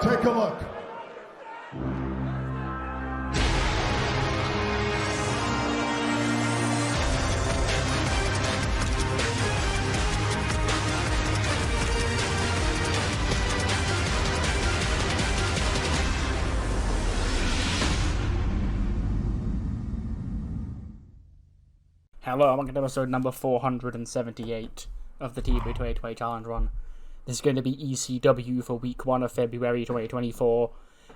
Take a look. Hello, and welcome to episode number 478 of the TEW 2020 Challenge Run. This is going to be ECW for week 1 of February 2024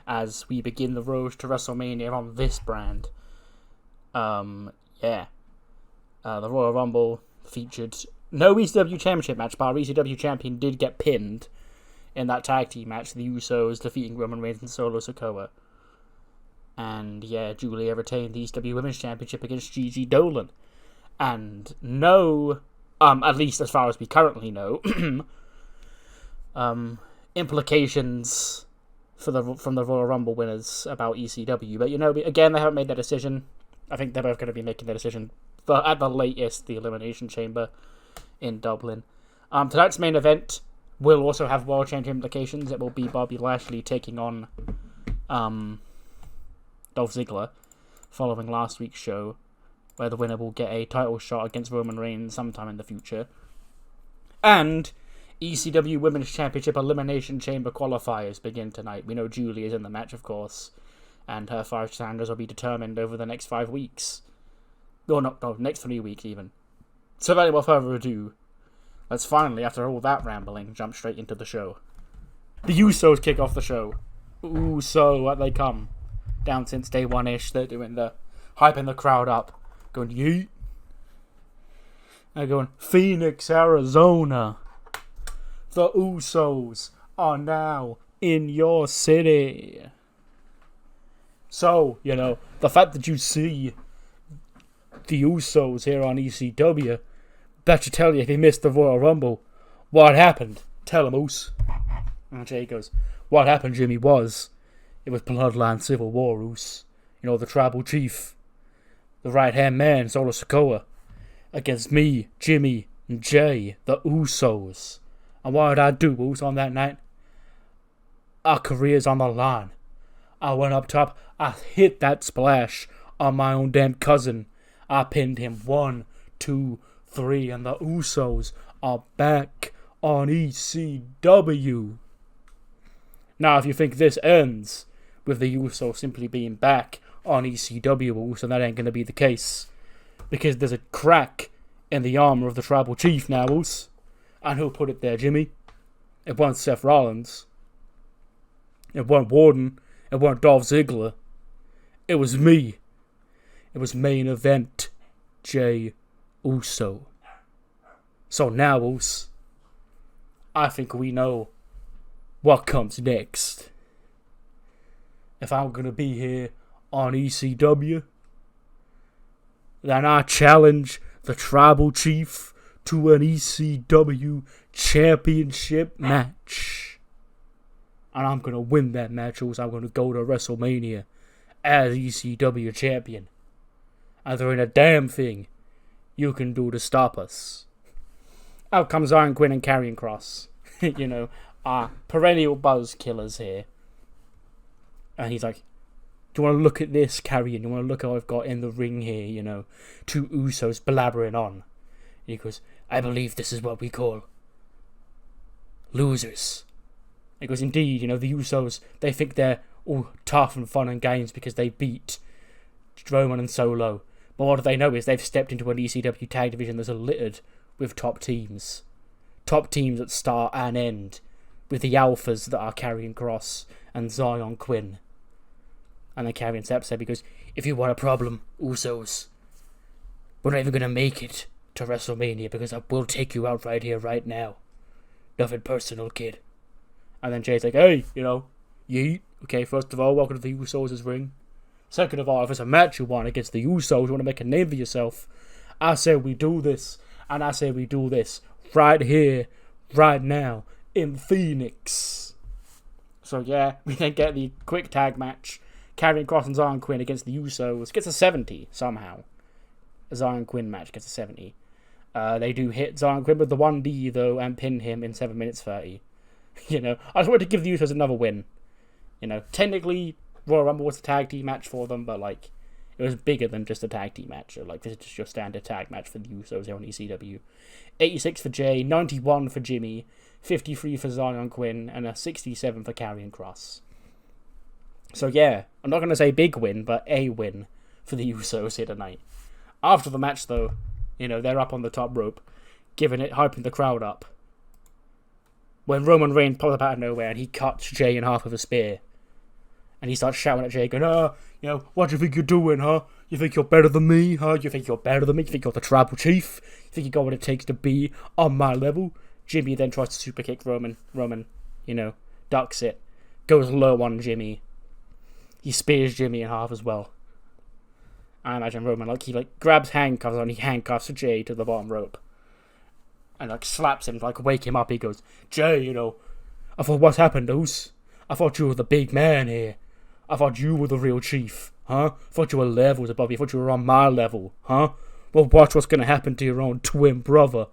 as we begin the road to WrestleMania on this brand. The Royal Rumble featured no ECW Championship match, but our ECW Champion did get pinned in that tag team match, the Usos defeating Roman Reigns and Solo Sikoa. And Julia retained the ECW Women's Championship against Gigi Dolan. And no, at least as far as we currently know, implications from the Royal Rumble winners about ECW. But, again, they haven't made their decision. I think they're both going to be making their decision at the latest, the Elimination Chamber in Dublin. Tonight's main event will also have World Champion implications. It will be Bobby Lashley taking on Dolph Ziggler following last week's show, where the winner will get a title shot against Roman Reigns sometime in the future. And ECW Women's Championship Elimination Chamber qualifiers begin tonight. We know Julie is in the match, of course, and her 5 standards will be determined over the next 5 weeks. No, next 3 weeks even. So without any more further ado, let's finally, after all that rambling, jump straight into the show. The Usos kick off the show. So they come. Down since day one-ish, they're doing the hyping the crowd up. Going, yeet. They're going, Phoenix, Arizona. The Usos are now in your city. So, the fact that you see the Usos here on ECW, that should tell you if you missed the Royal Rumble, what happened? Tell him, Oos. And Jey goes, what happened, Jimmy, it was Bloodline Civil War, Oos. The tribal chief, the right-hand man, Solo Sikoa, against me, Jimmy, and Jey, the Usos. And what did I do, Oos, on that night? Our careers on the line. I went up top, I hit that splash on my own damn cousin. I pinned him 1, 2, 3, and the Usos are back on ECW. Now, if you think this ends with the Usos simply being back on ECW, so that ain't going to be the case, because there's a crack in the armor of the tribal chief now, and who put it there, Jimmy? It wasn't Seth Rollins, it wasn't Warden, it wasn't Dolph Ziggler, it was me. It was main event Jey Uso. So now, I think we know what comes next. If I'm going to be here on ECW, then I challenge the tribal chief to an ECW championship match. And I'm going to win that match, I'm going to go to WrestleMania as ECW champion. And there ain't a damn thing you can do to stop us. Out comes Iron Quinn and Karrion Kross. Our perennial buzz killers here. And he's like, do you want to look at this, Karrion? You want to look at what I've got in the ring here, 2 Usos blabbering on. And he goes, I believe this is what we call losers. He goes, indeed, the Usos, they think they're all tough and fun and games because they beat Roman and Solo. But what they know is they've stepped into an ECW tag division that's littered with top teams. Top teams that start and end with the alphas that are Karrion Kross and Zion Quinn. And then Karrion steps up because if you want a problem, Usos, we're not even going to make it to WrestleMania because I will take you out right here, right now. Nothing personal, kid. And then Jay's like, hey, yeet. Okay, first of all, welcome to the Usos' ring. Second of all, if it's a match you want against the Usos, you want to make a name for yourself, I say we do this, and I say we do this right here, right now, in Phoenix. So we then get the quick tag match. Karrion Kross and Zion Quinn against the Usos. Gets a 70 somehow. A Zion Quinn match gets a 70. They do hit Zion Quinn with the 1D though and pin him in 7 minutes 30. I just wanted to give the Usos another win. Technically, Royal Rumble was a tag team match for them, but, like, it was bigger than just a tag team match. So, like, this is just your standard tag match for the Usos here on ECW. 86 for Jey, 91 for Jimmy, 53 for Zion Quinn, and a 67 for Karrion Kross. So, yeah, I'm not going to say big win, but a win for the Usos here tonight. After the match, though, they're up on the top rope, hyping the crowd up. When Roman Reigns pops up out of nowhere and he cuts Jey in half with a spear. And he starts shouting at Jey, going, what do you think you're doing, huh? You think you're better than me, huh? You think you're better than me? You think you're the tribal chief? You think you got what it takes to be on my level? Jimmy then tries to super kick Roman. Roman, ducks it. Goes low on Jimmy. He spears Jimmy in half as well. I imagine Roman, he grabs handcuffs and he handcuffs Jey to the bottom rope. And, slaps him, wake him up. He goes, Jey, I thought, what's happened, Oos? I thought you were the big man here. I thought you were the real chief, huh? I thought you were levels above me. I thought you were on my level, huh? Well, watch what's going to happen to your own twin brother,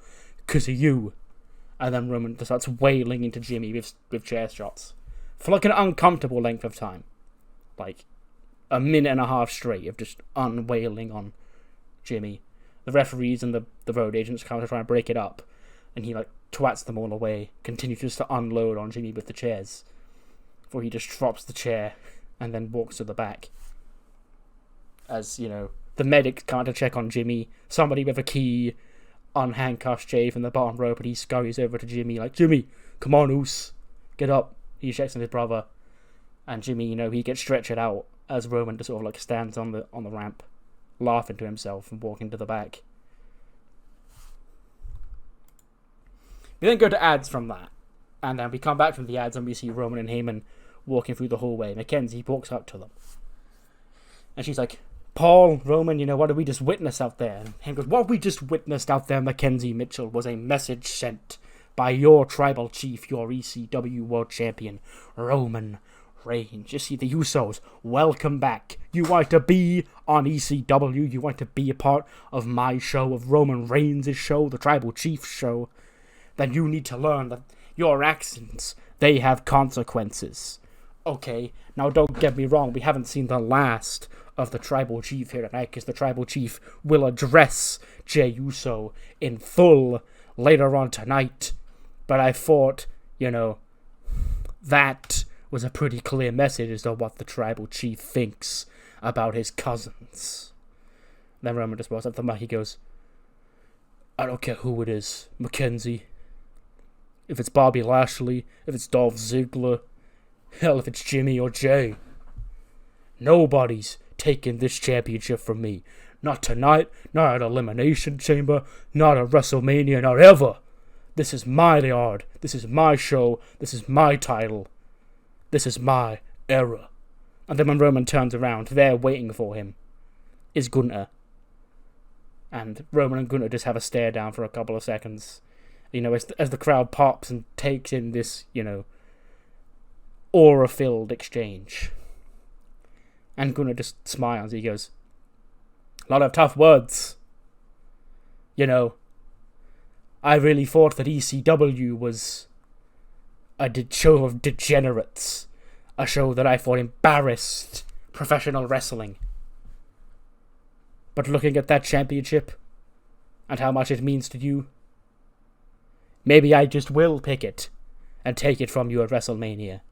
because of you. And then Roman just starts wailing into Jimmy with chair shots. For, an uncomfortable length of time. A minute and a half straight of just unwailing on Jimmy. The referees and the road agents come to try and break it up. And he, twats them all away. Continues just to unload on Jimmy with the chairs. Before he just drops the chair and then walks to the back. As, the medics come to check on Jimmy. Somebody with a key unhandcuffs Jey from the bottom rope and he scurries over to Jimmy Jimmy, come on, Oos. Get up. He checks on his brother. And Jimmy, he gets stretched out as Roman just sort of stands on the ramp, laughing to himself and walking to the back. We then go to ads from that. And then we come back from the ads and we see Roman and Heyman walking through the hallway. Mackenzie walks up to them. And she's like, Paul, Roman, what did we just witness out there? And Heyman goes, what we just witnessed out there, Mackenzie Mitchell, was a message sent by your tribal chief, your ECW World Champion, Roman Reigns. You see, the Usos, welcome back. You want to be on ECW. You want to be a part of my show, of Roman Reigns' show, the tribal chief show. Then you need to learn that your actions, they have consequences. Okay, now don't get me wrong, we haven't seen the last of the tribal chief here tonight, because the tribal chief will address Jey Uso in full later on tonight. But I thought, that was a pretty clear message as to what the tribal chief thinks about his cousins. Then Roman just walks up to the mic, he goes, I don't care who it is, Mackenzie. If it's Bobby Lashley, if it's Dolph Ziggler, hell, if it's Jimmy or Jey. Nobody's taking this championship from me. Not tonight, not at Elimination Chamber, not at WrestleMania, not ever. This is my yard. This is my show. This is my title. This is my era. And then when Roman turns around, there waiting for him is Gunther. And Roman and Gunther just have a stare down for a couple of seconds. As the crowd pops and takes in this, aura-filled exchange. And Gunther just smiles. He goes, a lot of tough words. I really thought that ECW was a show of degenerates. A show that I thought embarrassed professional wrestling. But looking at that championship, and how much it means to you, maybe I just will pick it and take it from you at WrestleMania.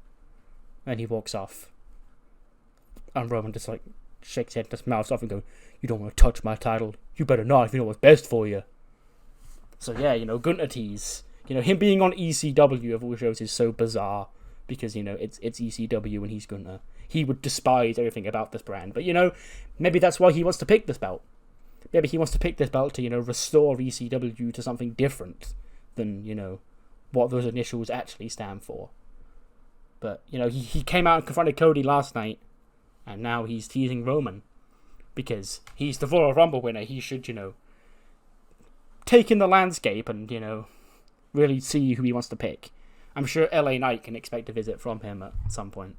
And he walks off. And Roman just shakes his head, just mouths off and goes, you don't want to touch my title. You better not if you know what's best for you. So yeah, Gunther tease. Him being on ECW of all shows is so bizarre. Because, it's ECW and he's Gunther. He would despise everything about this brand. But, maybe that's why he wants to pick this belt. Maybe he wants to pick this belt to, restore ECW to something different than, what those initials actually stand for. But, he came out and confronted Cody last night, and now he's teasing Roman. Because he's the Royal Rumble winner. He should, take in the landscape and, really see who he wants to pick. I'm sure LA Knight can expect a visit from him at some point.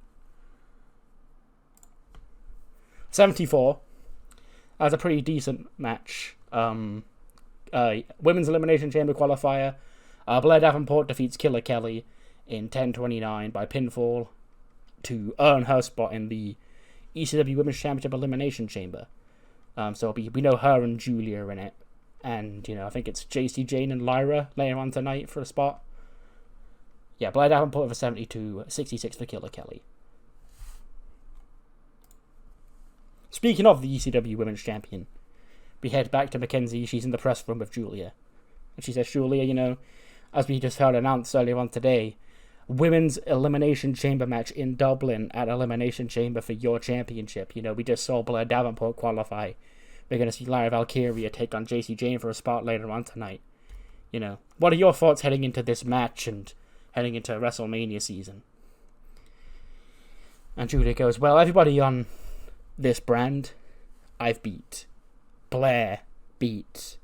74. That was a pretty decent match. Women's Elimination Chamber qualifier. Blair Davenport defeats Killer Kelly in 10:29 by pinfall. to earn her spot in the ECW Women's Championship Elimination Chamber. So we know her and Julia are in it. And, I think it's JC Jane and Lyra later on tonight for a spot. Yeah, Blair Davenport for 72, 66 for Killer Kelly. Speaking of the ECW Women's Champion, we head back to Mackenzie. She's in the press room with Julia. And she says, Julia, as we just heard announced earlier on today, Women's Elimination Chamber match in Dublin at Elimination Chamber for your championship. We just saw Blair Davenport qualify. We're going to see Lyra Valkyria take on JC Jane for a spot later on tonight. What are your thoughts heading into this match and heading into WrestleMania season? And Julia goes, well, everybody on this brand, I've beat. Blair beat.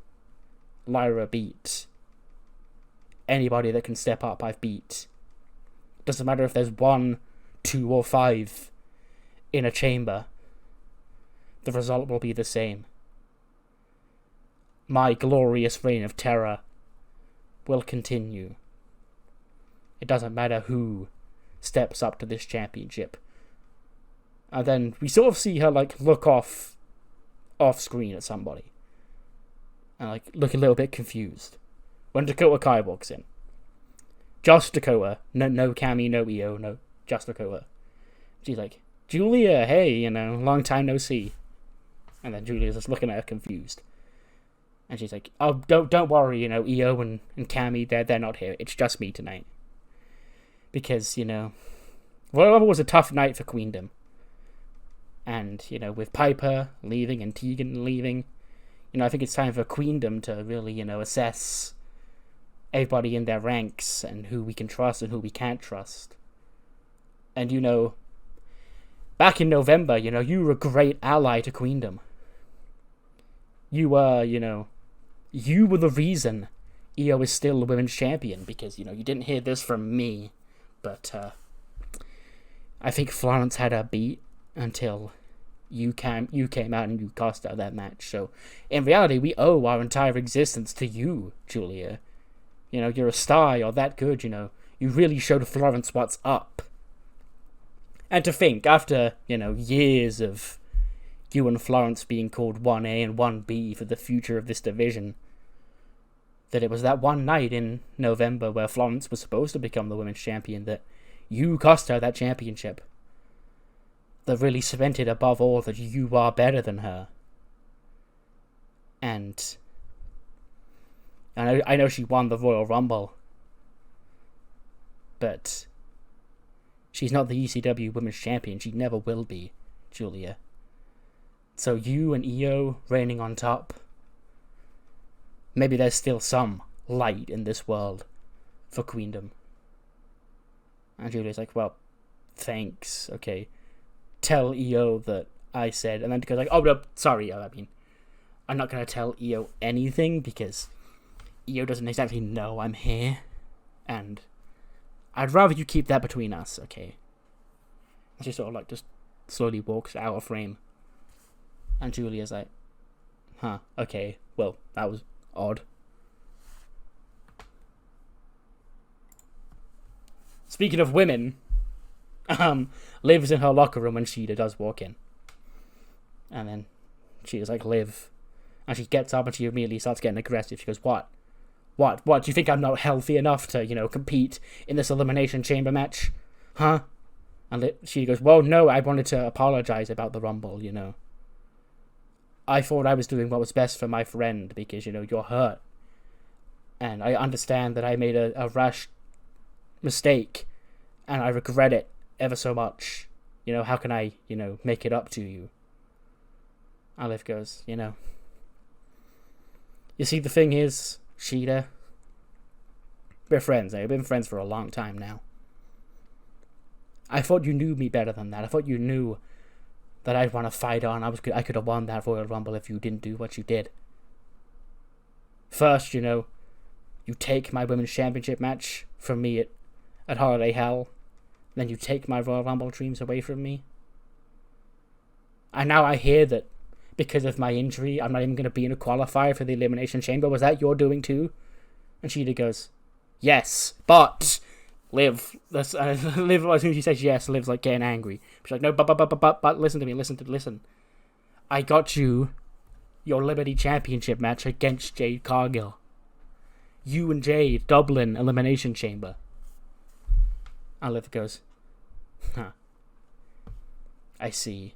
Lyra beat. Anybody that can step up, I've beat. Doesn't matter if there's 1, 2, or 5 in a chamber. The result will be the same. My glorious reign of terror will continue. It doesn't matter who steps up to this championship. And then we sort of see her look off screen at somebody. And look a little bit confused. When Dakota Kai walks in. Just Dakota. No Cammy, no EO, no, just Dakota. She's like, Julia, hey, long time no see. And then Julia's just looking at her confused. And she's like, oh, don't worry, EO and Cammy, they're not here. It's just me tonight. Because, Royal Rumble was a tough night for Queendom. And, with Piper leaving and Tegan leaving, I think it's time for Queendom to really, assess everybody in their ranks and who we can trust and who we can't trust. And, back in November, you were a great ally to Queendom. You were, you were the reason EO is still the women's champion, because, you didn't hear this from me, but, I think Florence had her beat until you came out and you cost her that match. So, in reality, we owe our entire existence to you, Julia. You're a star, you're that good, you really showed Florence what's up. And to think, after, years of you and Florence being called 1A and 1B for the future of this division, that it was that one night in November where Florence was supposed to become the women's champion that you cost her that championship. That really cemented above all that you are better than her. And I know she won the Royal Rumble, but she's not the ECW Women's Champion. She never will be, Julia. So you and EO reigning on top, maybe there's still some light in this world for Queendom. And Julia's like, well, thanks, okay. Tell EO that I said, and then goes like, oh, no, sorry, I'm not going to tell EO anything, because EO doesn't exactly know I'm here, and I'd rather you keep that between us, okay? And she sort of just slowly walks out of frame, and Julia's like, huh, okay, well, that was odd. Speaking of women, Liv's in her locker room when Shida does walk in. And then Shida's like, Liv. And she gets up and she immediately starts getting aggressive. She goes, What? Do you think I'm not healthy enough to, compete in this Elimination Chamber match? Huh? And she goes, well, no, I wanted to apologize about the Rumble, I thought I was doing what was best for my friend because, you're hurt. And I understand that I made a rash mistake. And I regret it ever so much. How can I, make it up to you? And Liv goes, You see, the thing is, Shida, we're friends. We've been friends for a long time now. I thought you knew me better than that. I thought you knew that I'd want to fight on. I could have won that Royal Rumble if you didn't do what you did. First, you take my Women's Championship match from me at Holiday Hell. Then you take my Royal Rumble dreams away from me. And now I hear that because of my injury, I'm not even going to be in a qualifier for the Elimination Chamber. Was that your doing too? And Shida goes, yes, but Liv, Liv, as soon as she says yes, Liv's like getting angry. She's like, no, but listen to me, listen. I got you your Liberty Championship match against Jade Cargill. You and Jade, Dublin Elimination Chamber. And Liv goes, huh. I see.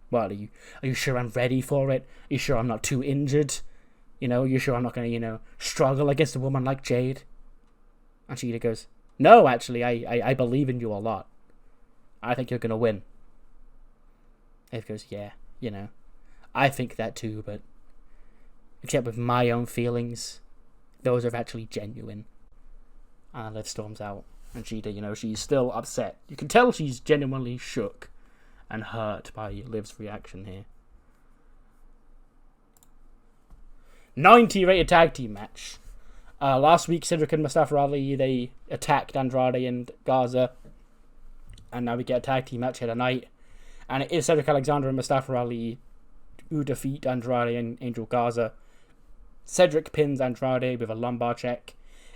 What, are you sure I'm ready for it? Are you sure I'm not too injured? Are you sure I'm not going to, struggle against a woman like Jade? And Shida goes, no, actually, I believe in you a lot. I think you're going to win. Liv goes, yeah, I think that too, but except with my own feelings, those are actually genuine. And Liv storms out. And Shida, she's still upset. You can tell she's genuinely shook and hurt by Liv's reaction here. 90 rated tag team match. Last week, Cedric and Mustafa Ali, they attacked Andrade and Garza. And now we get a tag team match here tonight. And it is Cedric Alexander and Mustafa Ali who defeat Andrade and Angel Garza. Cedric pins Andrade with a lumbar check.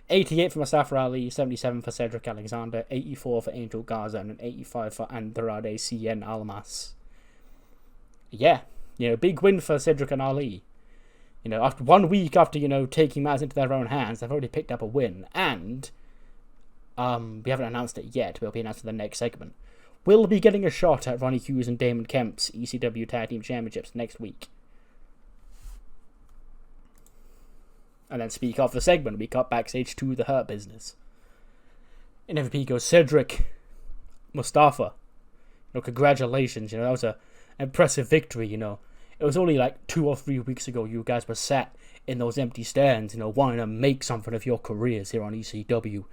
88 for Mustafa Ali, 77 for Cedric Alexander, 84 for Angel Garza, and an 85 for Andrade Cien Almas. Yeah, big win for Cedric and Ali. After 1 week after, taking matters into their own hands, they've already picked up a win. And we haven't announced it yet, but it'll be announced in the next segment. We'll be getting a shot at Ronnie Hughes and Damon Kemp's ECW Tag Team Championships next week. And then speak of the segment, we cut backstage to the Hurt Business. And MVP goes, Cedric, Mustafa, congratulations, that was an impressive victory, It was only like 2 or 3 weeks ago you guys were sat in those empty stands, wanting to make something of your careers here on ECW.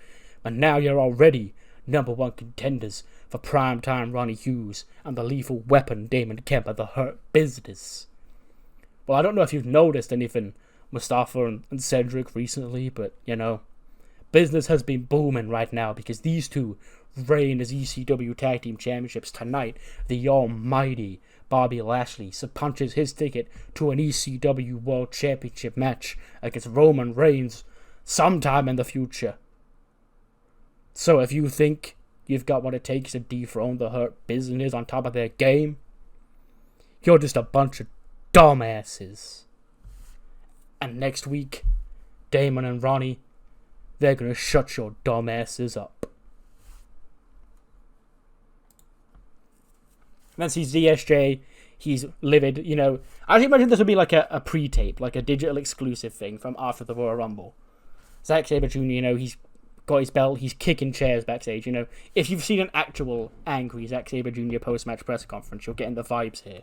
But now you're already #1 contenders for primetime Ronnie Hughes and the lethal weapon Damon Kemp at the Hurt Business. Well, I don't know if you've noticed anything, Mustafa and Cedric recently, but, business has been booming right now because these two reign as ECW Tag Team Championships tonight. The almighty Bobby Lashley punches his ticket to an ECW World Championship match against Roman Reigns sometime in the future. So if you think you've got what it takes to dethrone the Hurt Business on top of their game, you're just a bunch of dumbasses. And next week, Damon and Ronnie, they're going to shut your dumbasses up. And then sees DSJ, he's livid, I imagine this would be like a pre-tape, like a digital exclusive thing from after the Royal Rumble. Zack Sabre Jr., he's got his belt, he's kicking chairs backstage, If you've seen an actual angry Zack Sabre Jr. post-match press conference, you're getting the vibes here.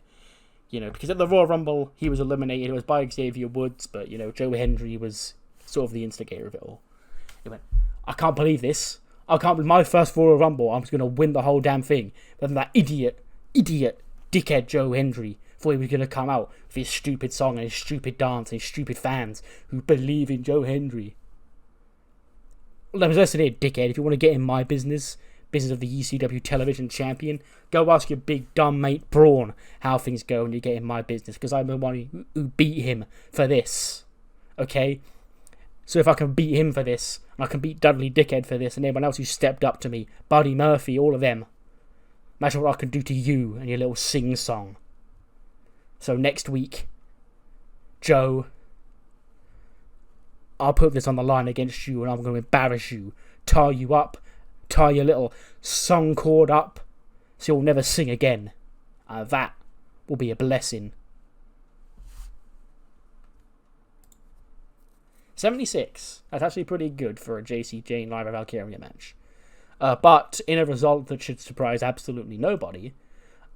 Because at the Royal Rumble, he was eliminated. It was by Xavier Woods, but, Joe Hendry was sort of the instigator of it all. He went, I can't believe this. I can't believe my first Royal Rumble, I'm just going to win the whole damn thing. But then that idiot, dickhead Joe Hendry thought he was going to come out with his stupid song and his stupid dance and his stupid fans who believe in Joe Hendry. Listen here, dickhead, if you want to get in my business of the ECW television champion, go ask your big dumb mate Braun how things go when you get in my business, because I'm the one who beat him for this, okay? So if I can beat him for this, and I can beat Dudley Dickhead for this, and everyone else who stepped up to me, Buddy Murphy, all of them, imagine what I can do to you and your little sing-song. So next week, Joe, I'll put this on the line against you, and I'm going to embarrass you, tie you up, tie your little song cord up so you'll never sing again. That will be a blessing. 76. That's actually pretty good for a JC Jane Lyra Valkyria match. But in a result that should surprise absolutely nobody,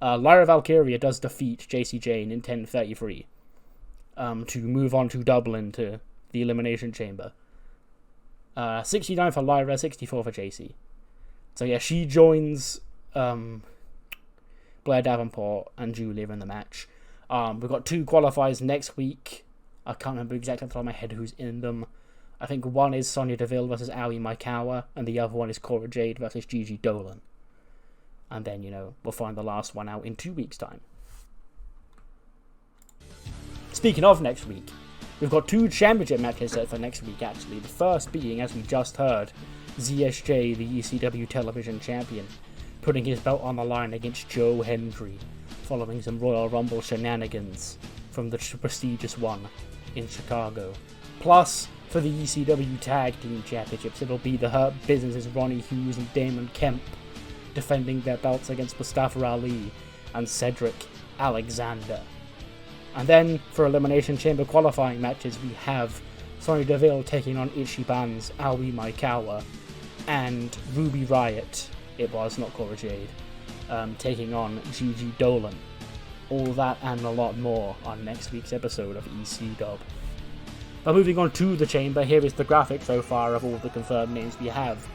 Lyra Valkyria does defeat JC Jane in 10:33 to move on to Dublin to the Elimination Chamber. 69 for Lyra, 64 for JC. So yeah, she joins Blair Davenport and Julia in the match. We've got 2 qualifiers next week. I can't remember exactly off the top of my head who's in them. I think one is Sonya Deville versus Aoi Maikawa, and the other one is Cora Jade versus Gigi Dolan. And then, we'll find the last one out in 2 weeks' time. Speaking of next week, we've got 2 championship matches set for next week, actually. The first being, as we just heard, ZSJ, the ECW television champion, putting his belt on the line against Joe Hendry, following some Royal Rumble shenanigans from the prestigious one in Chicago. Plus, for the ECW Tag Team Championships, it'll be the Hurt Business's Ronnie Hughes and Damon Kemp defending their belts against Mustafa Ali and Cedric Alexander. And then, for Elimination Chamber qualifying matches, we have Sonya Deville taking on Ichiban's Aoi Maikawa, and Ruby Riott, it was, not Cora Jade, taking on Gigi Dolan. All that and a lot more on next week's episode of ECW. But moving on to the chamber, here is the graphic so far of all the confirmed names we have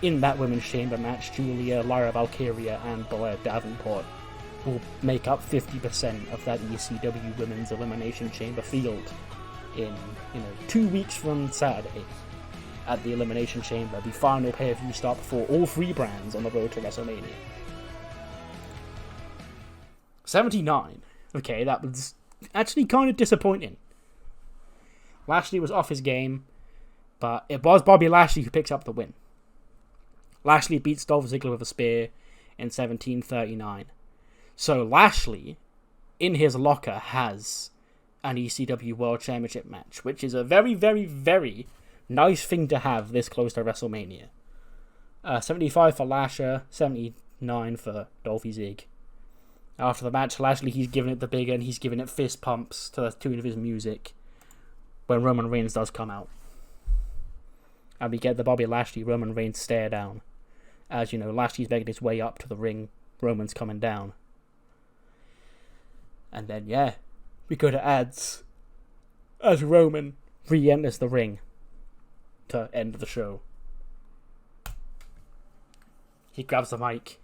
in that women's chamber match. Julia, Lyra Valkyria, and Blair Davenport will make up 50% of that ECW women's elimination chamber field in 2 weeks from Saturday at the Elimination Chamber, the final pay-per-view stop for all three brands on the road to WrestleMania. 79. Okay, that was actually kind of disappointing. Lashley was off his game, but it was Bobby Lashley who picks up the win. Lashley beats Dolph Ziggler with a spear in 17:39. So Lashley, in his locker, has an ECW World Championship match, which is a very, very, very nice thing to have this close to WrestleMania. 75 for Lasher, 79 for Dolphy Zig. After the match, Lashley, he's giving it the big end, he's giving it fist pumps to the tune of his music when Roman Reigns does come out. And we get the Bobby Lashley Roman Reigns stare down. As you know, Lashley's making his way up to the ring, Roman's coming down. And then, yeah, we go to ads as Roman re-enters the ring to end the show. He grabs the mic.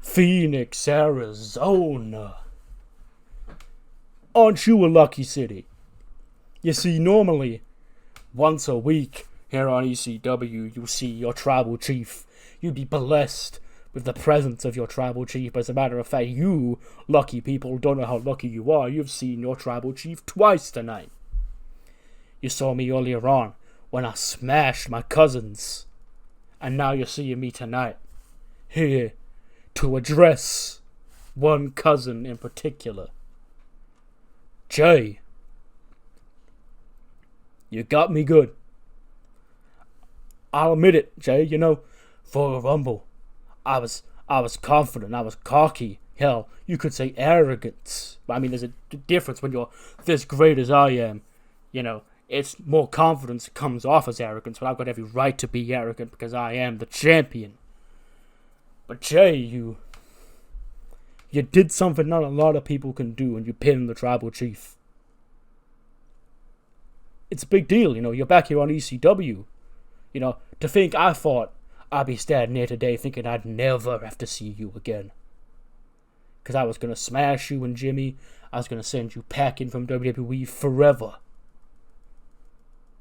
Phoenix, Arizona. Aren't you a lucky city? You see, normally, once a week here on ECW, you'll see your tribal chief. You'd be blessed with the presence of your tribal chief. As a matter of fact, you lucky people don't know how lucky you are. You've seen your tribal chief twice tonight. You saw me earlier on when I smashed my cousins. And now you're seeing me tonight, here to address one cousin in particular. Jey, you got me good. I'll admit it, Jey, for a Rumble, I was confident, I was cocky. Hell, you could say arrogant. I mean, there's a difference when you're this great as I am. It's more confidence comes off as arrogance, but I've got every right to be arrogant because I am the champion. But Jey, you did something not a lot of people can do, and you pinned the tribal chief. It's a big deal, you're back here on ECW. To think I thought I'd be standing here today thinking I'd never have to see you again. Because I was going to smash you and Jimmy. I was going to send you packing from WWE forever.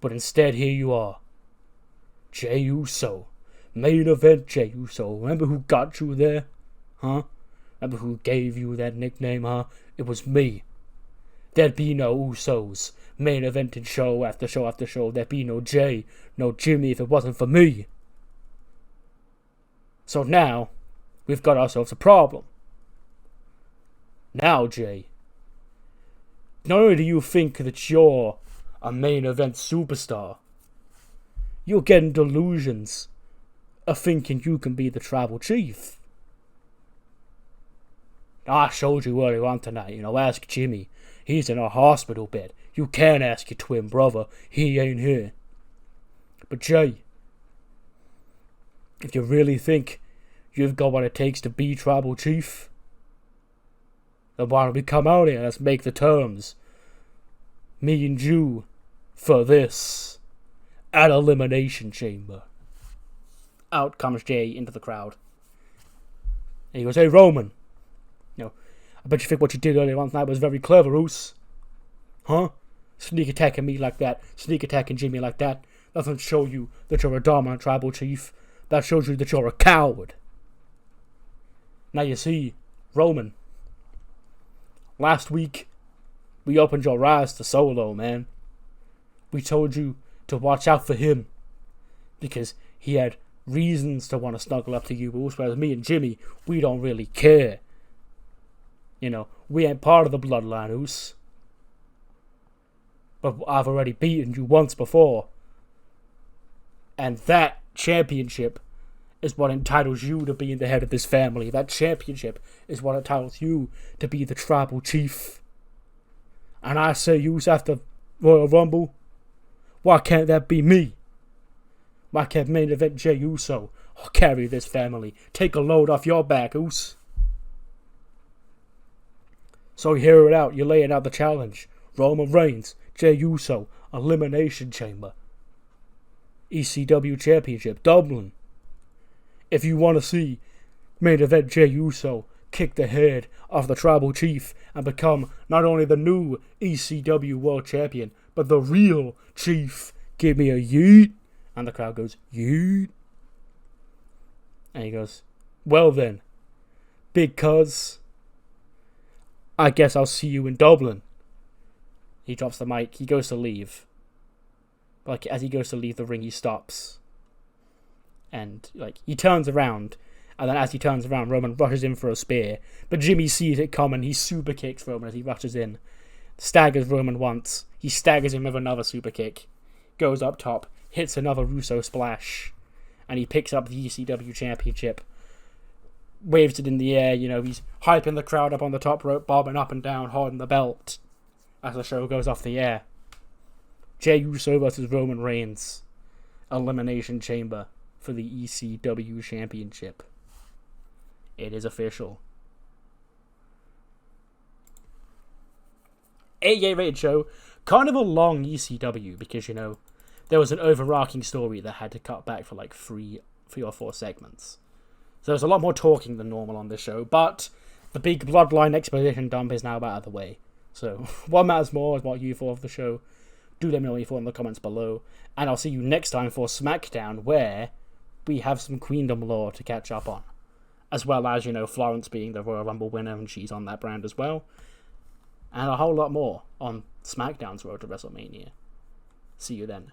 But instead, here you are. Jey Uso. Main event Jey Uso. Remember who got you there? Huh? Remember who gave you that nickname, huh? It was me. There'd be no Usos. Main eventing show after show after show. There'd be no Jey, no Jimmy if it wasn't for me. So now, we've got ourselves a problem. Now, Jey, not only do you think that you're a main event superstar, you're getting delusions of thinking you can be the tribal chief. I showed you earlier on tonight, ask Jimmy. He's in a hospital bed. You can't ask your twin brother. He ain't here. But Jey, if you really think you've got what it takes to be tribal chief, then why don't we come out here and let's make the terms. Me and you for this at Elimination Chamber. Out comes Jey into the crowd. And he goes, hey Roman, I bet you think what you did earlier on tonight was very clever, Oos. Huh? Sneak attacking me like that, sneak attacking Jimmy like that, doesn't show you that you're a dominant tribal chief. That shows you that you're a coward. Now you see, Roman, last week, we opened your eyes to Solo, man. We told you to watch out for him. because he had reasons to want to snuggle up to you, whereas me and Jimmy, we don't really care. You know, we ain't part of the bloodline, Uso. But I've already beaten you once before. And that championship is what entitles you to being the head of this family. That championship is what entitles you to be the tribal chief. And I say, Uso, after Royal Rumble, why can't that be me? Why can't main event Jey Uso carry this family? Take a load off your back, Uso. So you hear it out. You're laying out the challenge. Roman Reigns, Jey Uso, Elimination Chamber. ECW Championship, Dublin. If you want to see main event Jey Uso kick the head of the tribal chief and become not only the new ECW World Champion, but the real chief, give me a yeet. And the crowd goes, yeet. And he goes, well then, big cuz, I guess I'll see you in Dublin. He drops the mic. He goes to leave. Like, as he goes to leave the ring, he stops. And, like, he turns around. And then as he turns around, Roman rushes in for a spear. But Jimmy sees it coming. He super kicks Roman as he rushes in. Staggers Roman once. He staggers him with another super kick. Goes up top. Hits another Russo splash. And he picks up the ECW Championship. Waves it in the air. You know, he's hyping the crowd up on the top rope. Bobbing up and down, holding the belt. As the show goes off the air. Jey Uso versus Roman Reigns. Elimination Chamber for the ECW Championship. It is official. 88 rated show. Kind of a long ECW because, you know, there was an overarching story that had to cut back for like three or four segments. So there was a lot more talking than normal on this show, but the big bloodline exposition dump is now out of the way. So, what matters more is what you thought of the show. Do let me know what you thought in the comments below. And I'll see you next time for SmackDown, where we have some Queendom lore to catch up on. As well as, you know, Florence being the Royal Rumble winner, and she's on that brand as well. And a whole lot more on SmackDown's road to WrestleMania. See you then.